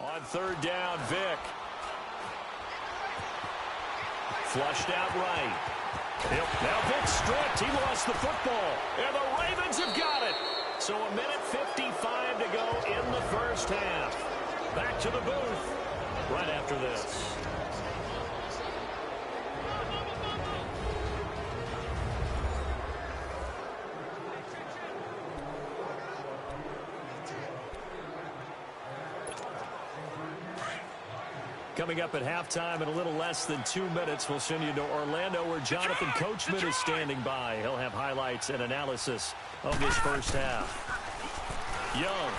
On third down, Vick. Flushed out right. Now Vick stripped. He lost the football. And the Ravens have got it. So a minute 55 to go in the first half. Back to the booth right after this. Coming up at halftime in a little less than 2 minutes, we'll send you to Orlando where Jonathan Coachman is standing by. He'll have highlights and analysis of this first half. Young.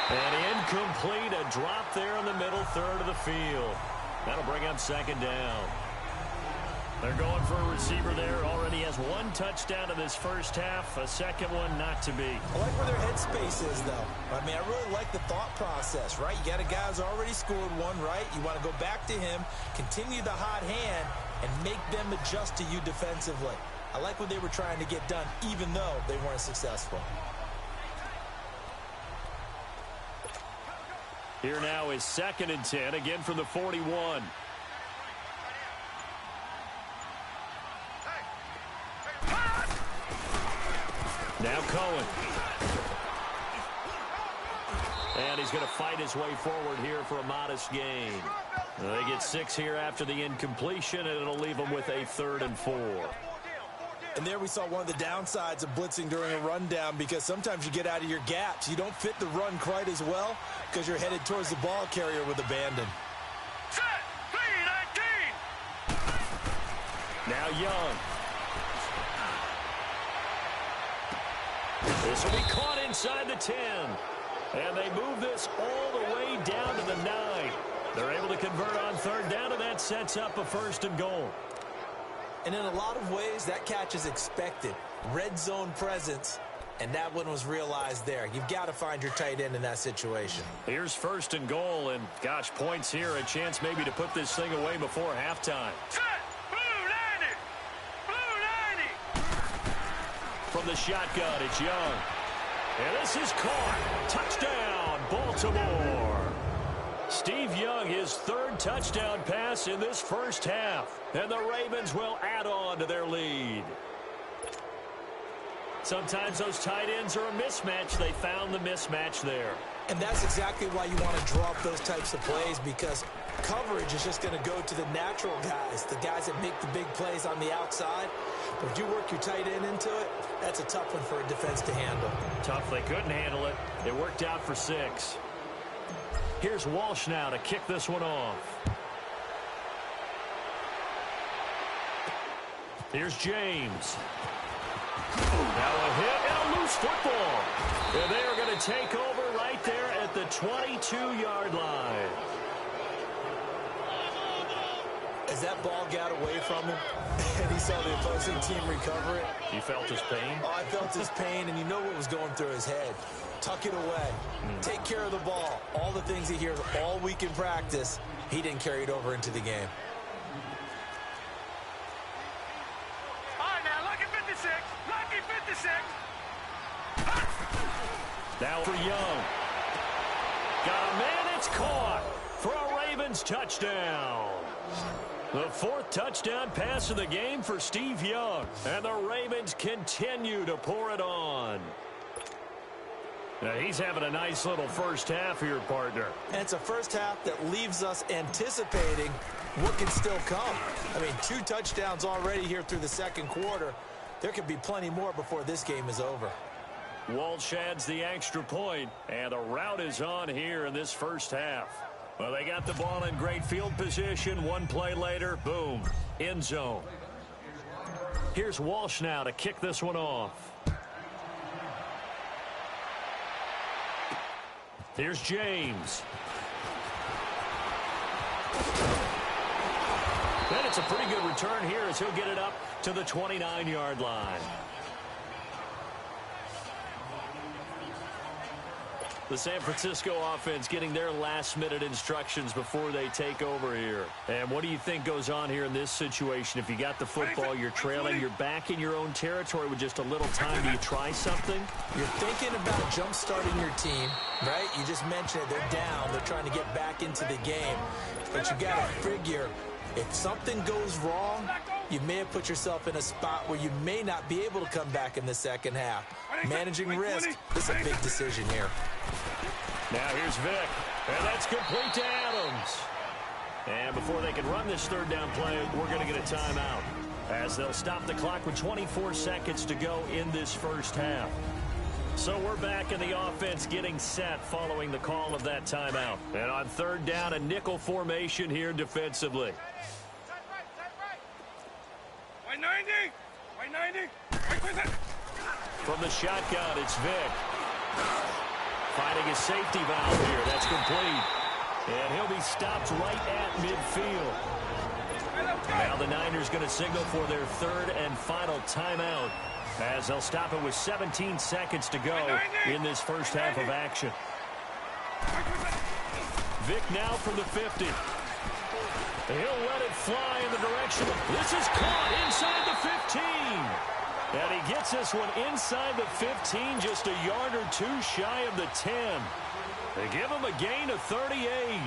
And incomplete, a drop there in the middle third of the field. That'll bring up second down. They're going for a receiver there. Already has one touchdown in this first half. A second one not to be. I like where their headspace is, though. I mean, I really like the thought process, right? You got a guy who's already scored one, right? You want to go back to him, continue the hot hand, and make them adjust to you defensively. I like what they were trying to get done, even though they weren't successful. Here now is 2nd and 10, again from the 41. Now Cohen. And he's going to fight his way forward here for a modest gain. They get 6 here after the incompletion, and it'll leave them with a 3rd and 4. And there we saw one of the downsides of blitzing during a rundown, because sometimes you get out of your gaps. You don't fit the run quite as well because you're headed towards the ball carrier with abandon. Set, 3-19. Now Young. This will be caught inside the 10. And they move this all the way down to the 9. They're able to convert on third down, and that sets up a 1st and goal. And in a lot of ways, that catch is expected. Red zone presence, and that one was realized there. You've got to find your tight end in that situation. Here's 1st and goal, and gosh, points here. A chance maybe to put this thing away before halftime. Set, blue 90. Blue 90. From the shotgun, it's Young. And this is caught. Touchdown, Baltimore. Steve Young, his 3rd touchdown pass in this first half. And the Ravens will add on to their lead. Sometimes those tight ends are a mismatch. They found the mismatch there. And that's exactly why you want to draw up those types of plays, because coverage is just going to go to the natural guys, the guys that make the big plays on the outside. But if you work your tight end into it, that's a tough one for a defense to handle. Tough, they couldn't handle it. It worked out for 6. Here's Walsh now to kick this one off. Here's James. Now a hit and a loose football. And they are going to take over right there at the 22-yard line. As that ball got away from him, and he saw the opposing team recover it. You felt his pain? Oh, I felt his pain, and you know what was going through his head. Tuck it away. Take care of the ball. All the things he hears all week in practice, he didn't carry it over into the game. All right, now, lucky 56. Lucky 56. Now for Young. Got a man, it's caught for a Ravens touchdown. The 4th touchdown pass of the game for Steve Young. And the Ravens continue to pour it on. Now he's having a nice little first half here, partner. And it's a first half that leaves us anticipating what can still come. I mean, 2 touchdowns already here through the second quarter. There could be plenty more before this game is over. Walsh adds the extra point, and the route is on here in this first half. Well, they got the ball in great field position. One play later, boom, end zone. Here's Walsh now to kick this one off. Here's James. And it's a pretty good return here as he'll get it up to the 29-yard line. The San Francisco offense getting their last-minute instructions before they take over here. And what do you think goes on here in this situation? If you got the football, you're trailing, you're back in your own territory with just a little time. Do you try something? You're thinking about jump-starting your team, right? You just mentioned it. They're down. They're trying to get back into the game. But you got to figure, if something goes wrong, you may have put yourself in a spot where you may not be able to come back in the second half. Managing risk is a big decision here. Now here's Vic, and that's complete to Adams. And before they can run this third down play, we're going to get a timeout, as they'll stop the clock with 24 seconds to go in this first half. So we're back in the offense getting set following the call of that timeout. And on third down, a nickel formation here defensively. White 90! White 90! White with it! From the shotgun, it's Vic. Finding a safety valve here. That's complete. And he'll be stopped right at midfield. Now the Niners going to signal for their third and final timeout, as they'll stop it with 17 seconds to go in this first half of action. Vic now from the 50. He'll let it fly in the direction. This is caught inside the 15. And he gets this one inside the 15, just a yard or two shy of the 10. They give him a gain of 38.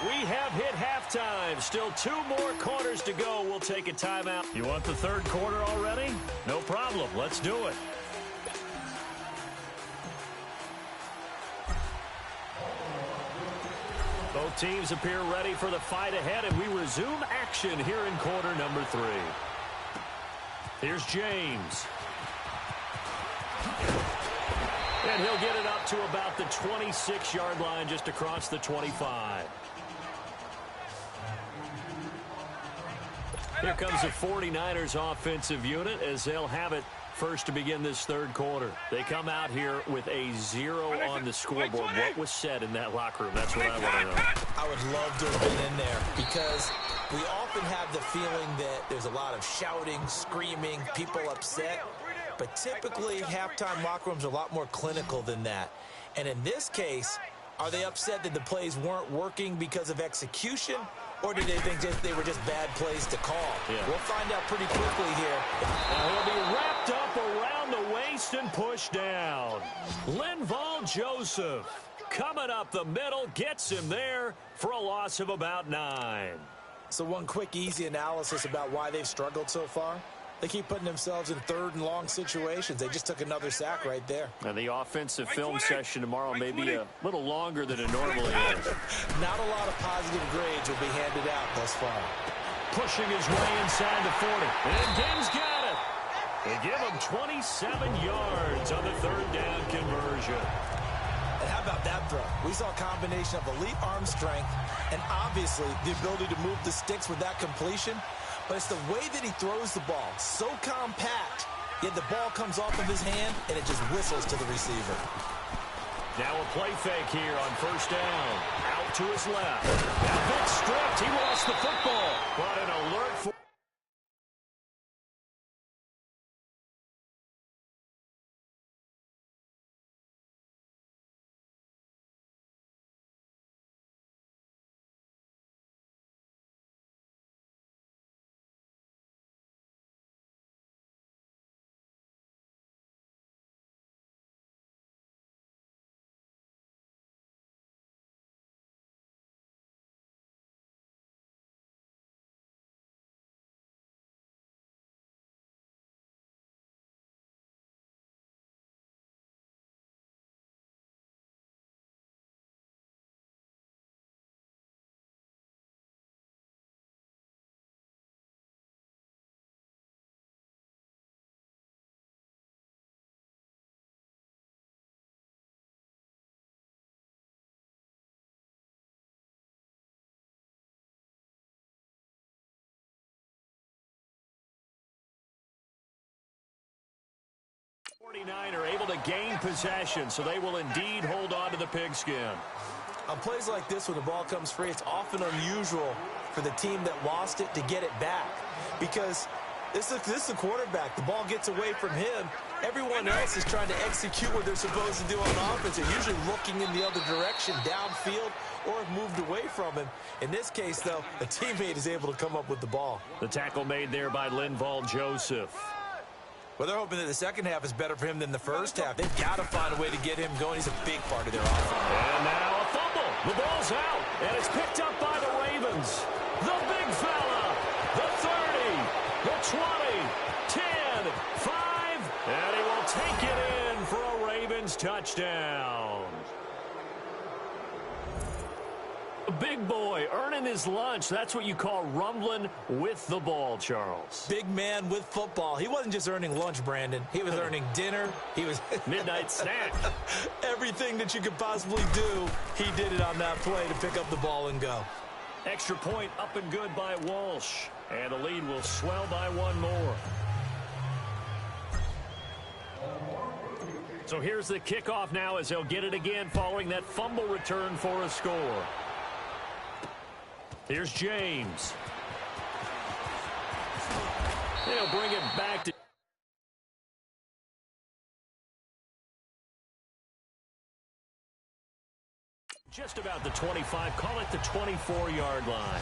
We have hit halftime. Still 2 more quarters to go. We'll take a timeout. You want the third quarter already? No problem. Let's do it. Both teams appear ready for the fight ahead, and we resume action here in quarter number 3. Here's James. And he'll get it up to about the 26-yard line, just across the 25. Here comes the 49ers offensive unit as they'll have it first to begin this third quarter. They come out here with a 0 on the scoreboard. What was said in that locker room? That's what I want to know. I would love to have been in there, because we often have the feeling that there's a lot of shouting, screaming, people upset. But typically, halftime locker rooms are a lot more clinical than that. And in this case, are they upset that the plays weren't working because of execution? Or did they think they were just bad plays to call? Yeah. We'll find out pretty quickly here. Now he'll be wrapped up around the waist and pushed down. Linval Joseph coming up the middle, gets him there for a loss of about 9. So one quick, easy analysis about why they've struggled so far. They keep putting themselves in third and long situations. They just took another sack right there. And the offensive film session tomorrow may be a little longer than it normally is. Not a lot of positive grades will be handed out thus far. Pushing his way inside the 40. And Gaines got it. They give him 27 yards on the third down conversion. And how about that throw? We saw a combination of elite arm strength and obviously the ability to move the sticks with that completion. But it's the way that he throws the ball. So compact, yet the ball comes off of his hand, and it just whistles to the receiver. Now a play fake here on first down. Out to his left. Now Vic stripped. He lost the football. But an alert for... are able to gain possession, so they will indeed hold on to the pigskin. On plays like this, when the ball comes free, it's often unusual for the team that lost it to get it back, because this is the quarterback. The ball gets away from him, Everyone else is trying to execute what they're supposed to do on offense. They're usually looking in the other direction, downfield, or have moved away from him. In this case, though, a teammate is able to come up with the ball. The tackle made there by Linval Joseph. Well, they're hoping that the second half is better for him than the first half. They've got to find a way to get him going. He's a big part of their offense. And now a fumble. The ball's out, and it's picked up by the Ravens. The big fella, the 30, the 20, 10, 5, and he will take it in for a Ravens touchdown. A big boy earning his lunch. That's what you call rumbling with the ball, Charles. Big man with football. He wasn't just earning lunch, Brandon. He was earning dinner. He was midnight snack. Everything that you could possibly do, he did it on that play to pick up the ball and go. Extra point up and good by Walsh. And the lead will swell by one more. So here's the kickoff now as they'll get it again following that fumble return for a score. Here's James. He'll bring it back to just about the 25, call it the 24-yard line.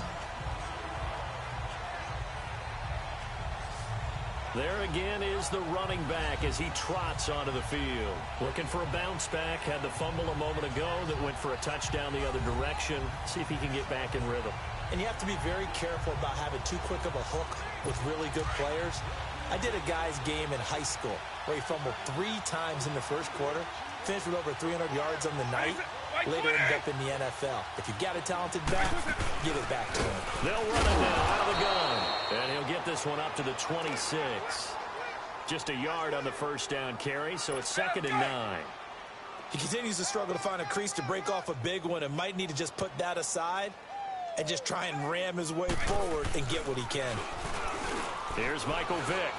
There again is the running back as he trots onto the field. Looking for a bounce back. Had the fumble a moment ago that went for a touchdown the other direction. See if he can get back in rhythm. And you have to be very careful about having too quick of a hook with really good players. I did a guy's game in high school where he fumbled 3 times in the first quarter, finished with over 300 yards on the night, later ended up in the NFL. If you got a talented back, give it back to him. They'll run it now out of the gun. And he'll get this one up to the 26. Just a yard on the first down carry, so it's 2nd and 9. He continues to struggle to find a crease to break off a big one and might need to just put that aside and just try and ram his way forward and get what he can. Here's Michael Vick.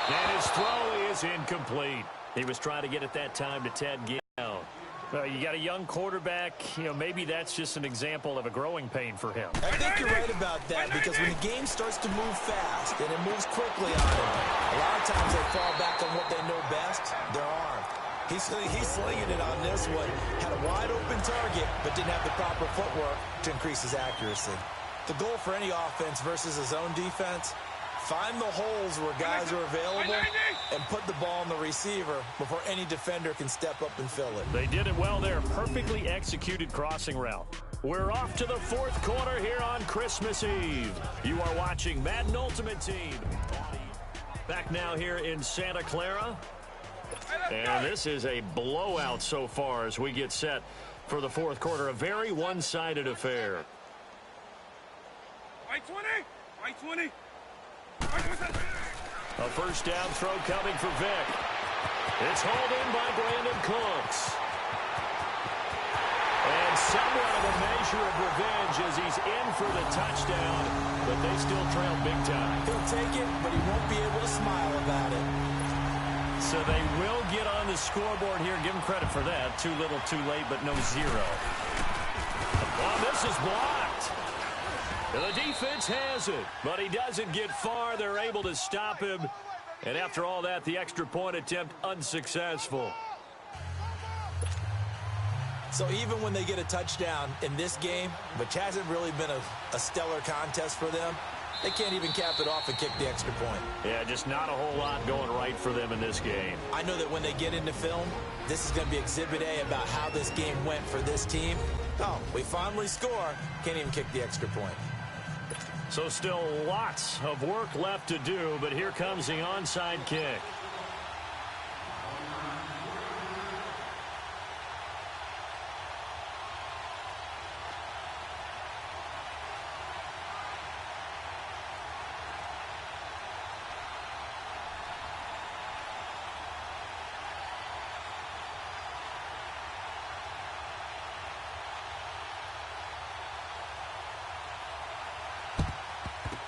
And his throw is incomplete. He was trying to get it that time to Ted Ginn. You got a young quarterback, maybe that's just an example of a growing pain for him. I think you're right about that because when the game starts to move fast and it moves quickly on him, a lot of times they fall back on what they know best, their arm. He's slinging it on this one. Had a wide open target, but didn't have the proper footwork to increase his accuracy. The goal for any offense versus his own defense, find the holes where guys are available and put the ball on the receiver before any defender can step up and fill it. They did it well there. Perfectly executed crossing route. We're off to the 4th quarter here on Christmas Eve. You are watching Madden Ultimate Team. Back now here in Santa Clara. And this is a blowout so far as we get set for the 4th quarter. A very one-sided affair. White 20! White 20! A first down throw coming for Vick. It's hauled in by Brandon Cooks. And somewhat of a measure of revenge as he's in for the touchdown, but they still trail big time. He'll take it, but he won't be able to smile about it. So they will get on the scoreboard here. Give him credit for that. Too little, too late, but no 0. Well, this is blocked. The defense has it, but he doesn't get far. They're able to stop him. And after all that, the extra point attempt unsuccessful. So even when they get a touchdown in this game, which hasn't really been a stellar contest for them, they can't even cap it off and kick the extra point. Yeah, just not a whole lot going right for them in this game. I know that when they get into film, this is going to be Exhibit A about how this game went for this team. Oh, we finally score. Can't even kick the extra point. So still lots of work left to do, but here comes the onside kick.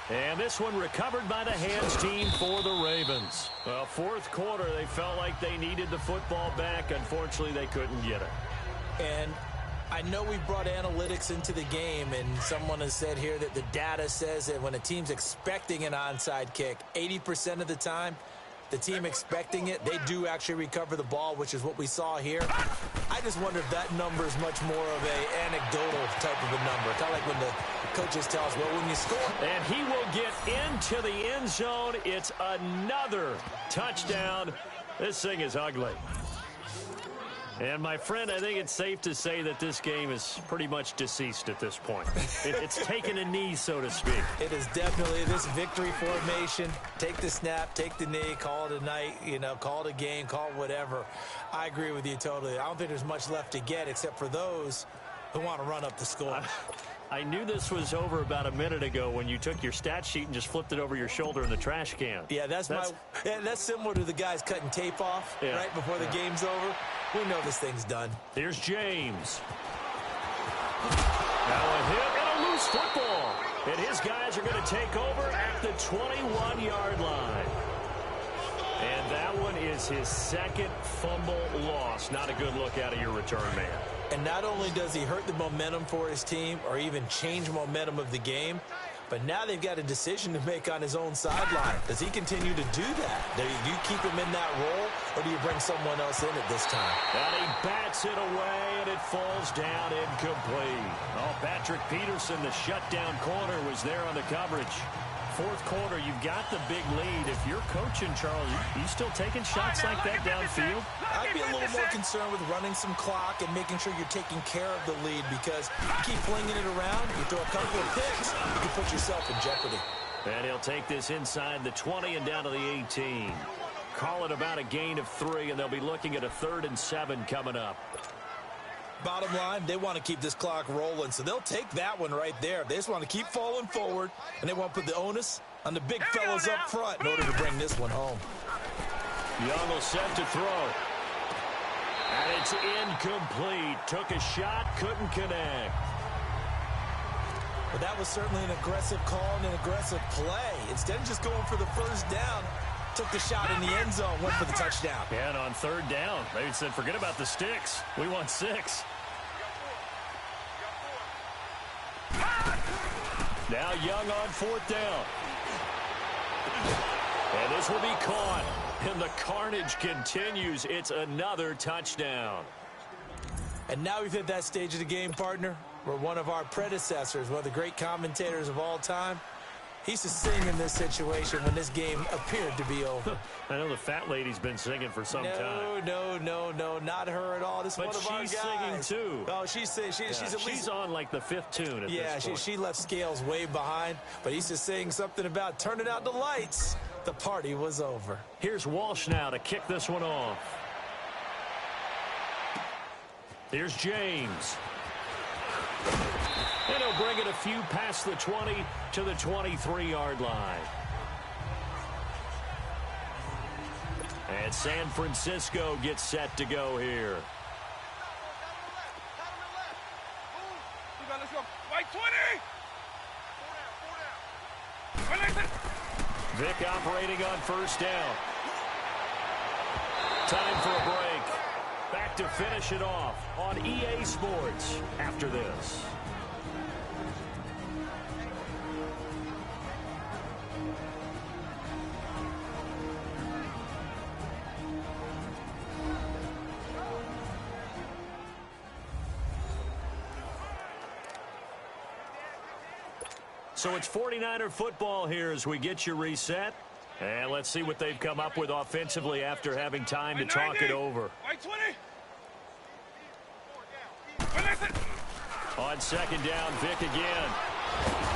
And this one recovered by the hands team for the Ravens. Well, 4th quarter, they felt like they needed the football back. Unfortunately, they couldn't get it. And I know we brought analytics into the game, and someone has said here that the data says that when a team's expecting an onside kick, 80% of the time, the team expecting it, they do actually recover the ball, which is what we saw here. I just wonder if that number is much more of a anecdotal type of a number. Kind of like when the coaches tell us, well, when you score. And he will get into the end zone. It's another touchdown. This thing is ugly. And, my friend, I think it's safe to say that this game is pretty much deceased at this point. It's taken a knee, so to speak. It is definitely this victory formation. Take the snap, take the knee, call it a night, call it a game, call it whatever. I agree with you totally. I don't think there's much left to get except for those who want to run up the score. I knew this was over about a minute ago when you took your stat sheet and just flipped it over your shoulder in the trash can. Yeah, that's similar to the guys cutting tape off right before the game's over. We know this thing's done. Here's James. Now a hit and a loose football. And his guys are going to take over at the 21-yard line. And that one is his second fumble loss. Not a good look out of your return man. And not only does he hurt the momentum for his team or even change momentum of the game, but now they've got a decision to make on his own sideline. Does he continue to do that? Do you keep him in that role, or do you bring someone else in at this time? And he bats it away, and it falls down incomplete. Oh, Patrick Peterson, the shutdown corner, was there on the coverage. Fourth quarter, you've got the big lead. If you're coaching, Charles, you still taking shots like that downfield? I'd be a little more concerned with running some clock and making sure you're taking care of the lead, because you keep flinging it around, you throw a couple of picks, you can put yourself in jeopardy. And he'll take this inside the 20 and down to the 18. Call it about a gain of 3, and they'll be looking at a 3rd and 7 coming up. Bottom line, they want to keep this clock rolling, so they'll take that one right there. They just want to keep falling forward, and they want to put the onus on the big fellas up front in order to bring this one home. Young will set to throw. And it's incomplete. Took a shot, couldn't connect. But that was certainly an aggressive call and an aggressive play. Instead of just going for the first down, took the shot in the end zone, went for the touchdown. Yeah, and on 3rd down, they said, forget about the sticks. We want 6. Now Young on 4th down. And this will be caught. And the carnage continues. It's another touchdown. And now we've hit that stage of the game, partner, where one of our predecessors, one of the great commentators of all time, he used to sing in this situation when this game appeared to be over. I know the fat lady's been singing for some time. No, not her at all. This is but one of our guys. She's singing too. Oh, she's at least she's on like the 5th tune at this point. She left Scales way behind, but he used to sing something about turning out the lights. The party was over. Here's Walsh now to kick this one off. Here's James. And he'll bring it a few past the 20 to the 23-yard line. And San Francisco gets set to go here. Let's go. White 20. Vic operating on 1st down. Time for a break. Back to finish it off on EA Sports after this. So it's 49er football here as we get you reset. And let's see what they've come up with offensively after having time to talk it over. On 2nd down, Vic again.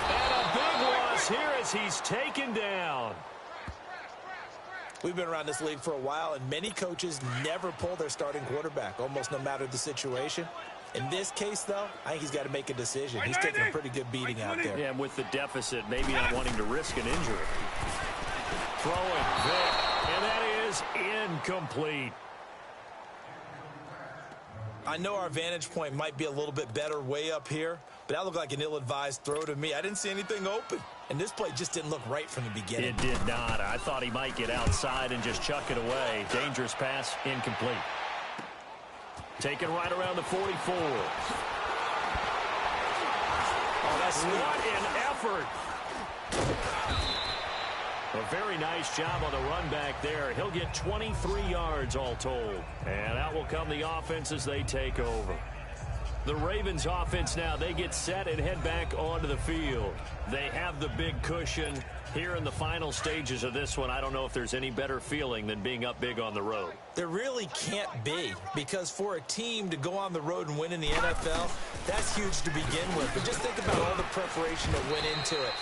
And a big loss here as he's taken down. We've been around this league for a while, and many coaches never pull their starting quarterback, almost no matter the situation. In this case, though, I think he's got to make a decision. He's taking a pretty good beating out there. Yeah, with the deficit, maybe not wanting to risk an injury. Throwing, Vic, and that is incomplete. I know our vantage point might be a little bit better way up here, but that looked like an ill-advised throw to me. I didn't see anything open, and this play just didn't look right from the beginning. It did not. I thought he might get outside and just chuck it away. Dangerous pass, incomplete. Taken right around the 44. Oh, that's what an effort. A very nice job on the run back there. He'll get 23 yards all told. And out will come the offense as they take over. The Ravens offense now, they get set and head back onto the field. They have the big cushion here in the final stages of this one. I don't know if there's any better feeling than being up big on the road. There really can't be, because for a team to go on the road and win in the NFL, that's huge to begin with. But just think about all the preparation that went into it.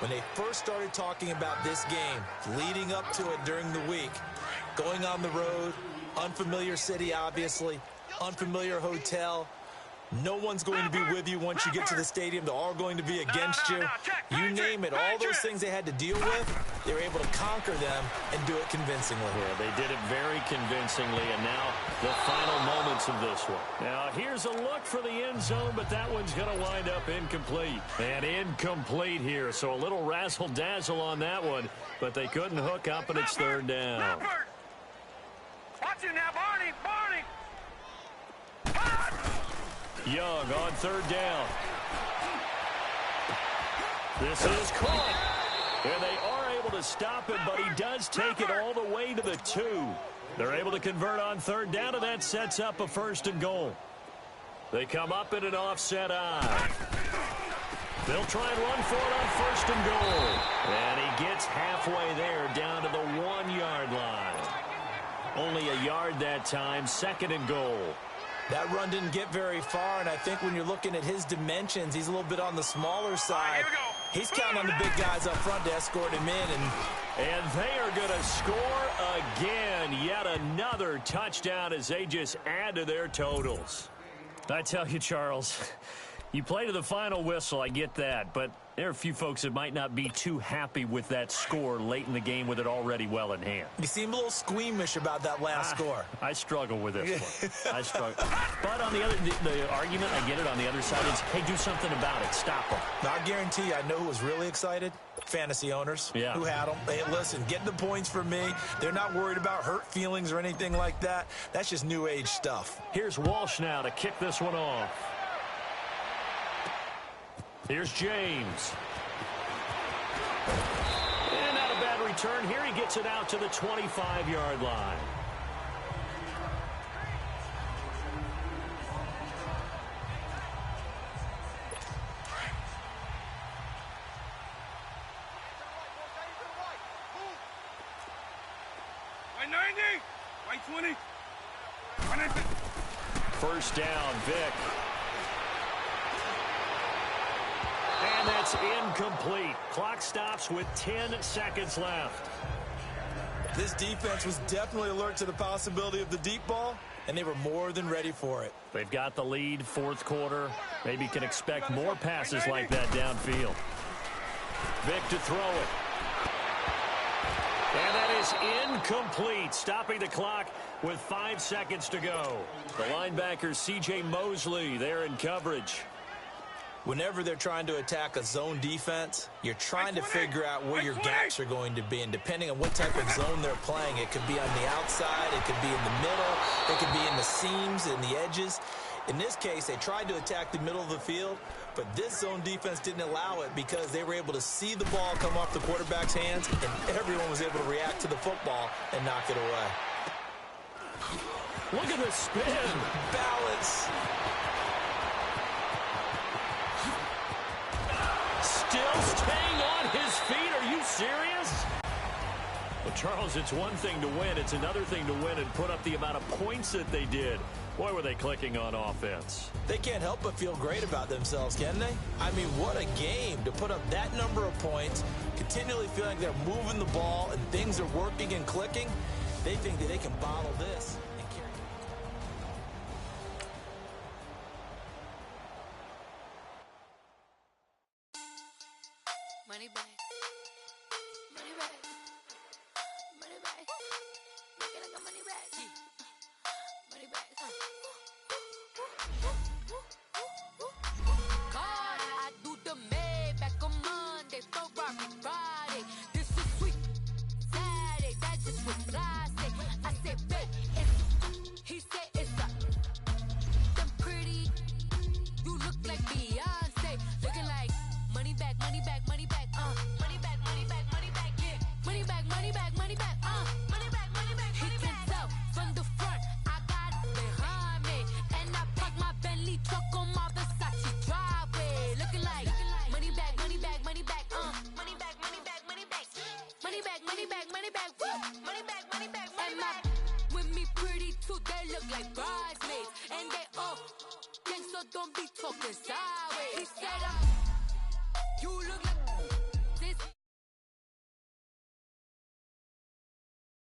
When they first started talking about this game, leading up to it during the week, going on the road, unfamiliar city, obviously, unfamiliar hotel. No one's going to be with you once you get to the stadium. They're all going to be against you. You name it, all those things they had to deal with, they were able to conquer them and do it convincingly. Yeah, they did it very convincingly, and now the final moments of this one. Now, here's a look for the end zone, but that one's going to wind up incomplete. And incomplete here, so a little razzle-dazzle on that one, but they couldn't hook up, and it's third down. Watch it now, Barney! Young on third down. This is caught. And they are able to stop him, but he does take it all the way to the 2. They're able to convert on third down, and that sets up a 1st and goal. They come up in an offset eye. They'll try and run for it on 1st and goal. And he gets halfway there down to the 1-yard line. Only a yard that time, 2nd and goal. That run didn't get very far, and I think when you're looking at his dimensions, he's a little bit on the smaller side. He's counting on the big guys up front to escort him in. And they are going to score again. Yet another touchdown as they just add to their totals. I tell you, Charles, you play to the final whistle, I get that, but there are a few folks that might not be too happy with that score late in the game with it already well in hand. You seem a little squeamish about that last score. I struggle with this one. I struggle. But on the argument, I get it, on the other side is, hey, do something about it. Stop them. Now, I guarantee you, I know who was really excited. Fantasy owners who had them. Hey, listen, get the points for me. They're not worried about hurt feelings or anything like that. That's just new age stuff. Here's Walsh now to kick this one off. Here's James. And not a bad return. Here he gets it out to the 25-yard line. First down, Vic. And that's incomplete. Clock stops with 10 seconds left. This defense was definitely alert to the possibility of the deep ball, and they were more than ready for it. They've got the lead, fourth quarter. Maybe can expect more passes like that downfield. Vic to throw it. And that is incomplete, stopping the clock with 5 seconds to go. The linebacker, C.J. Mosley, there in coverage. Whenever they're trying to attack a zone defense, you're trying to figure out where your gaps are going to be. And depending on what type of zone they're playing, it could be on the outside, it could be in the middle, it could be in the seams and the edges. In this case, they tried to attack the middle of the field, but this zone defense didn't allow it because they were able to see the ball come off the quarterback's hands, and everyone was able to react to the football and knock it away. Look at the spin. Balance. Still staying on his feet. Are you serious? Well, Charles, it's one thing to win. It's another thing to win and put up the amount of points that they did. Boy, were they clicking on offense. They can't help but feel great about themselves, can they? I mean, what a game to put up that number of points, continually feeling like they're moving the ball and things are working and clicking. They think that they can bottle this and carry it. Money back. Money back. Money back. Make it like a money back. Money back. God, I do the Maybach on Monday, Ferrari Friday. This is sweet Saturday, that just was Friday. I said, babe, it's like bridesmaids. And they all gangsta, don't be talking sides.